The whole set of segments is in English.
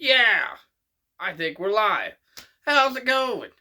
Yeah, I think we're live. How's it going?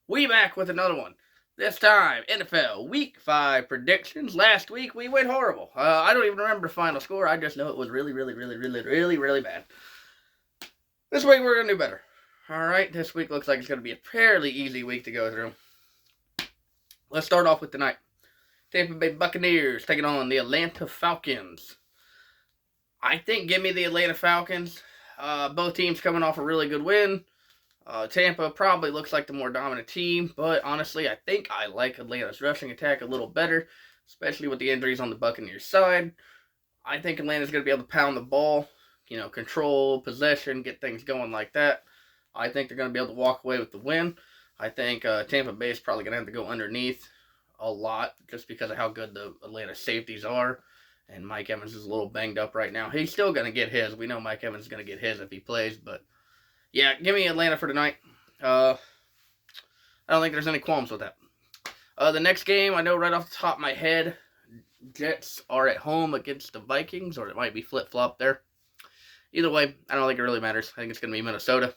We back with another one. This time, NFL Week 5 predictions. Last week, we went horrible. I don't even remember the final score. I just know it was really bad. This week, we're going to do better. Alright, this week looks like it's going to be a fairly easy week to go through. Let's start off with tonight. Tampa Bay Buccaneers taking on the Atlanta Falcons. I think give me the Atlanta Falcons. Both teams coming off a really good win. Tampa probably looks like the more dominant team, but honestly, I think I like Atlanta's rushing attack a little better, especially with the injuries on the Buccaneers side. I think Atlanta's going to be able to pound the ball, control, possession, get things going like that. I think they're going to be able to walk away with the win. I think Tampa Bay is probably going to have to go underneath a lot just because of how good the Atlanta safeties are. And Mike Evans is a little banged up right now. He's still going to get his. We know Mike Evans is going to get his if he plays. But, yeah, give me Atlanta for tonight. I don't think there's any qualms with that. The next game, I know right off the top of my head, Jets are at home against the Vikings, or it might be flip-flop there. Either way, I don't think it really matters. I think it's going to be Minnesota.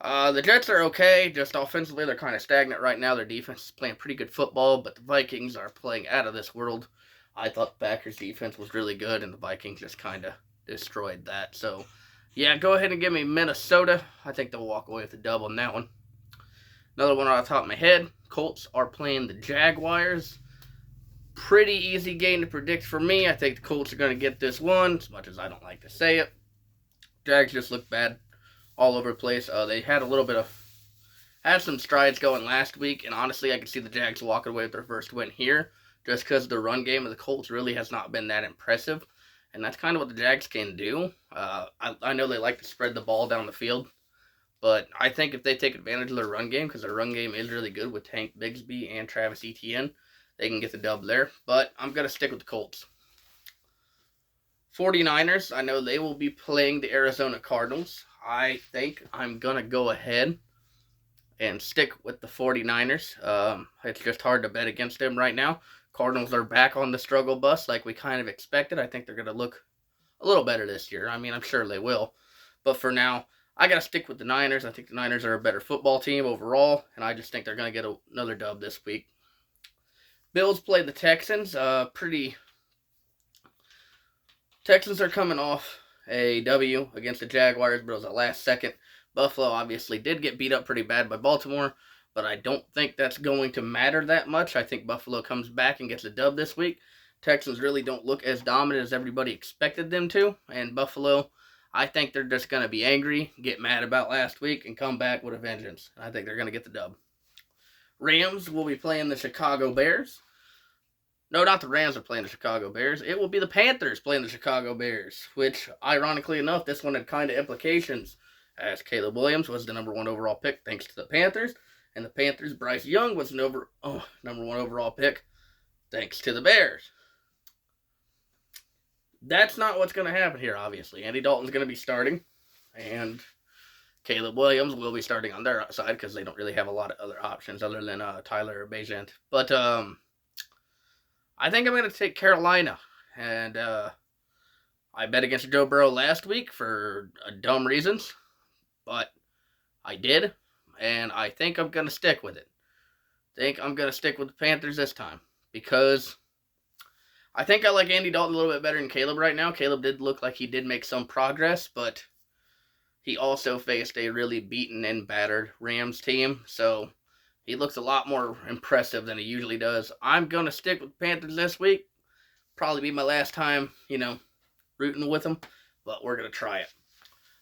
The Jets are okay. Just offensively, they're kind of stagnant right now. Their defense is playing pretty good football, but the Vikings are playing out of this world. I thought the Packers' defense was really good, and the Vikings just kind of destroyed that. So, yeah, go ahead and give me Minnesota. I think they'll walk away with a dub on that one. Another one off the top of my head. Colts are playing the Jaguars. Pretty easy game to predict for me. I think the Colts are going to get this one, as much as I don't like to say it. Jags just look bad all over the place. They had had some strides going last week, and honestly, I could see the Jags walking away with their first win here. Just because the run game of the Colts really has not been that impressive. And that's kind of what the Jags can do. I know they like to spread the ball down the field. But I think if they take advantage of their run game, because their run game is really good with Tank Bigsby and Travis Etienne, they can get the dub there. But I'm going to stick with the Colts. 49ers, I know they will be playing the Arizona Cardinals. I think I'm going to go ahead and stick with the 49ers. It's just hard to bet against them right now. Cardinals are back on the struggle bus like we kind of expected. I think they're going to look a little better this year. I mean, I'm sure they will. But for now, I got to stick with the Niners. I think the Niners are a better football team overall, and I just think they're going to get another dub this week. Bills play the Texans. Texans are coming off a W against the Jaguars, but it was a last second. Buffalo obviously did get beat up pretty bad by Baltimore, but I don't think that's going to matter that much. I think Buffalo comes back and gets a dub this week. Texans really don't look as dominant as everybody expected them to, and Buffalo, I think they're just going to be angry, get mad about last week, and come back with a vengeance. I think they're going to get the dub. Rams will be playing the Chicago Bears. No, not the Rams are playing the Chicago Bears. It will be the Panthers playing the Chicago Bears, which, ironically enough, this one had kind of implications, as Caleb Williams was the number 1 overall pick thanks to the Panthers, and the Panthers' Bryce Young was number 1 overall pick thanks to the Bears. That's not what's going to happen here, obviously. Andy Dalton's going to be starting, and Caleb Williams will be starting on their side because they don't really have a lot of other options other than Tyler Bagent. But I think I'm going to take Carolina, and I bet against Joe Burrow last week for dumb reasons, but I did, and I think I'm going to stick with it. I think I'm going to stick with the Panthers this time because I think I like Andy Dalton a little bit better than Caleb right now. Caleb did look like he did make some progress, but he also faced a really beaten and battered Rams team, so he looks a lot more impressive than he usually does. I'm going to stick with Panthers this week. Probably be my last time, rooting with them, but we're going to try it.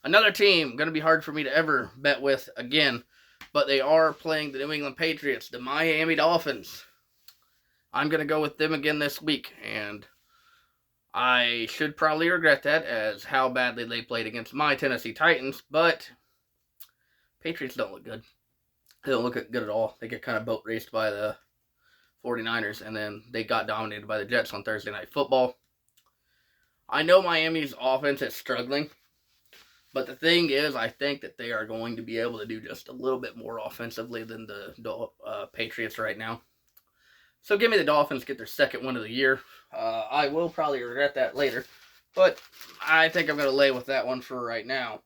Another team, going to be hard for me to ever bet with again, but they are playing the New England Patriots, the Miami Dolphins. I'm going to go with them again this week, and I should probably regret that as how badly they played against my Tennessee Titans, but Patriots don't look good. They don't look good at all. They get kind of boat raced by the 49ers, and then they got dominated by the Jets on Thursday Night Football. I know Miami's offense is struggling, but the thing is, I think that they are going to be able to do just a little bit more offensively than the Patriots right now. So give me the Dolphins, get their second win of the year. I will probably regret that later, but I think I'm going to lay with that one for right now.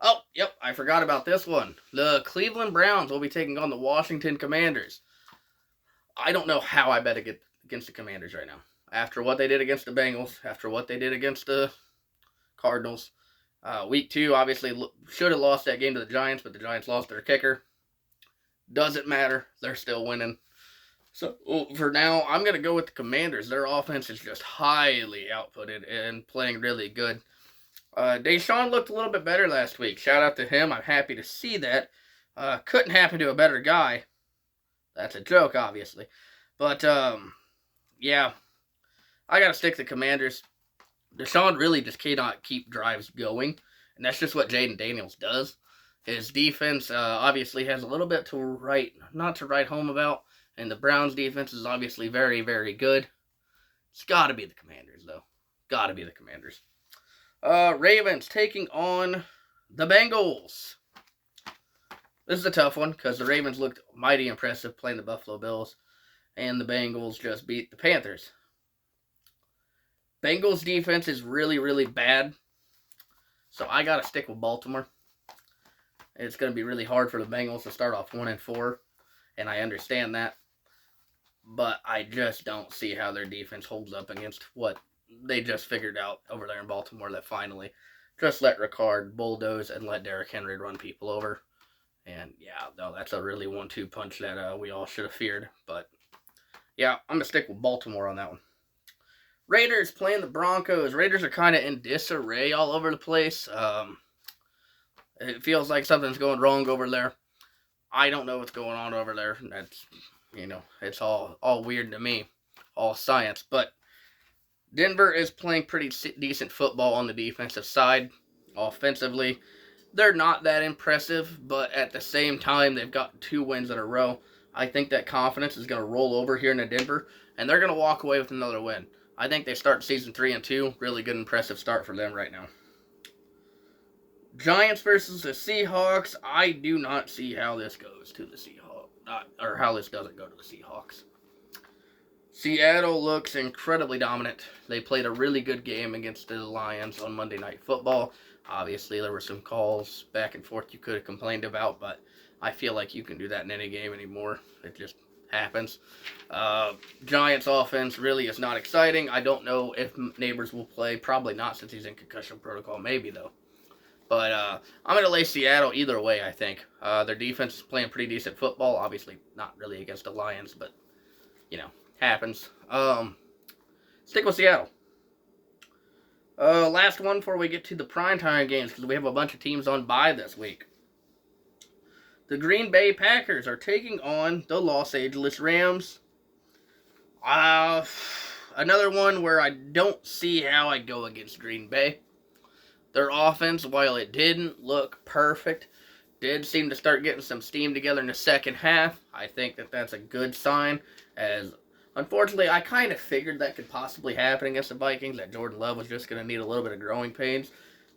Oh, yep, I forgot about this one. The Cleveland Browns will be taking on the Washington Commanders. I don't know how I bet against the Commanders right now. After what they did against the Bengals, after what they did against the Cardinals. Week 2, obviously, should have lost that game to the Giants, but the Giants lost their kicker. Doesn't matter. They're still winning. So, for now, I'm going to go with the Commanders. Their offense is just highly outputted and playing really good. Deshaun looked a little bit better last week. Shout out to him. I'm happy to see that. Couldn't happen to a better guy. That's a joke, obviously. But, yeah, I got to stick to Commanders. Deshaun really just cannot keep drives going, and that's just what Jaden Daniels does. His defense obviously has a little bit not to write home about, and the Browns' defense is obviously very, very good. It's got to be the Commanders, though. Got to be the Commanders. Ravens taking on the Bengals. This is a tough one because the Ravens looked mighty impressive playing the Buffalo Bills, and the Bengals just beat the Panthers. Bengals defense is really, really bad, so I got to stick with Baltimore. It's going to be really hard for the Bengals to start off 1-4, and I understand that, but I just don't see how their defense holds up against what they just figured out over there in Baltimore, that finally just let Ricard bulldoze and let Derrick Henry run people over. And yeah, no, that's a really 1-2 punch that we all should have feared. But yeah, I'm going to stick with Baltimore on that one. Raiders playing the Broncos. Raiders are kind of in disarray all over the place. It feels like something's going wrong over there. I don't know what's going on over there. That's, it's all weird to me. All science. But Denver is playing pretty decent football on the defensive side. Offensively, they're not that impressive, but at the same time, they've got 2 wins in a row. I think that confidence is going to roll over here in Denver, and they're going to walk away with another win. I think they start season 3-2. Really good, impressive start for them right now. Giants versus the Seahawks. I do not see how this goes to the Seahawks, or how this doesn't go to the Seahawks. Seattle looks incredibly dominant. They played a really good game against the Lions on Monday Night Football. Obviously, there were some calls back and forth you could have complained about, but I feel like you can do that in any game anymore. It just happens. Giants offense really is not exciting. I don't know if Neighbors will play. Probably not, since he's in concussion protocol. Maybe, though. But I'm going to lay Seattle either way, I think. Their defense is playing pretty decent football. Obviously, not really against the Lions, but, happens. Stick with Seattle. Last one before we get to the primetime games, because we have a bunch of teams on bye this week. The Green Bay Packers are taking on the Los Angeles Rams. Another one where I don't see how I go against Green Bay. Their offense, while it didn't look perfect, did seem to start getting some steam together in the second half. I think that that's a good sign, as unfortunately I kind of figured that could possibly happen against the Vikings, that Jordan Love was just going to need a little bit of growing pains,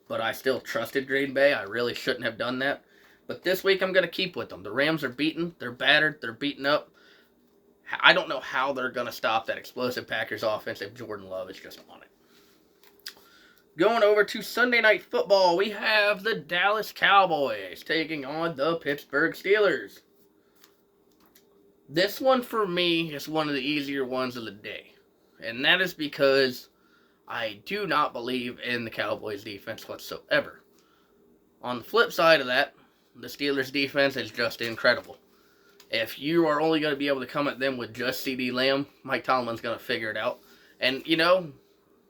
but I still trusted Green Bay. I really shouldn't have done that. But this week I'm going to keep with them. The Rams are beaten. They're battered. They're beaten up. I don't know how they're going to stop that explosive Packers offense if Jordan Love is just on it. Going over to Sunday Night Football, we have the Dallas Cowboys taking on the Pittsburgh Steelers. This one for me is one of the easier ones of the day. And that is because I do not believe in the Cowboys defense whatsoever. On the flip side of that, the Steelers defense is just incredible. If you are only going to be able to come at them with just CeeDee Lamb, Mike Tomlin's going to figure it out. And,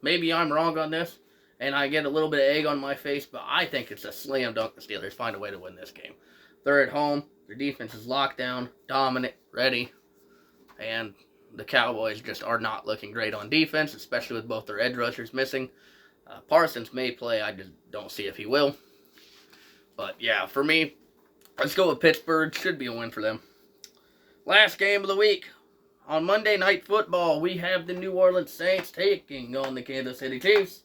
maybe I'm wrong on this, and I get a little bit of egg on my face, but I think it's a slam dunk the Steelers find a way to win this game. They're at home. Their defense is locked down, dominant, ready. And the Cowboys just are not looking great on defense, especially with both their edge rushers missing. Parsons may play. I just don't see if he will. But, yeah, for me, let's go with Pittsburgh. Should be a win for them. Last game of the week. On Monday Night Football, we have the New Orleans Saints taking on the Kansas City Chiefs.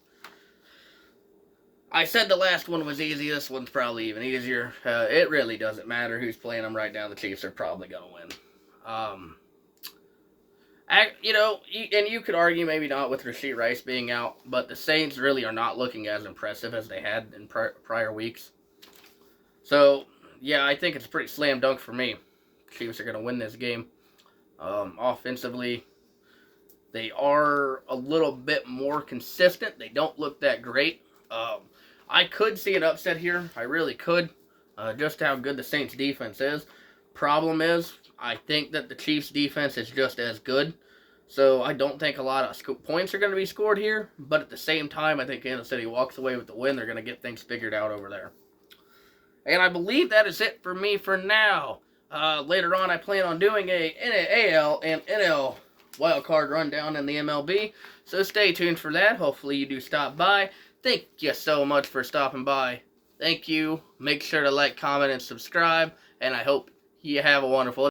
I said the last one was easy. This one's probably even easier. It really doesn't matter who's playing them right now. The Chiefs are probably going to win. And you could argue maybe not with Rashee Rice being out, but the Saints really are not looking as impressive as they had in prior weeks. So, yeah, I think it's pretty slam dunk for me. Chiefs are going to win this game. Offensively, they are a little bit more consistent. They don't look that great. I could see an upset here. I really could. Just how good the Saints defense is. Problem is, I think that the Chiefs defense is just as good. So I don't think a lot of points are going to be scored here. But at the same time, I think Kansas City walks away with the win. They're going to get things figured out over there. And I believe that is it for me for now. Later on, I plan on doing a AL and NL wildcard rundown in the MLB. So stay tuned for that. Hopefully you do stop by. Thank you so much for stopping by. Thank you. Make sure to like, comment, and subscribe. And I hope you have a wonderful day.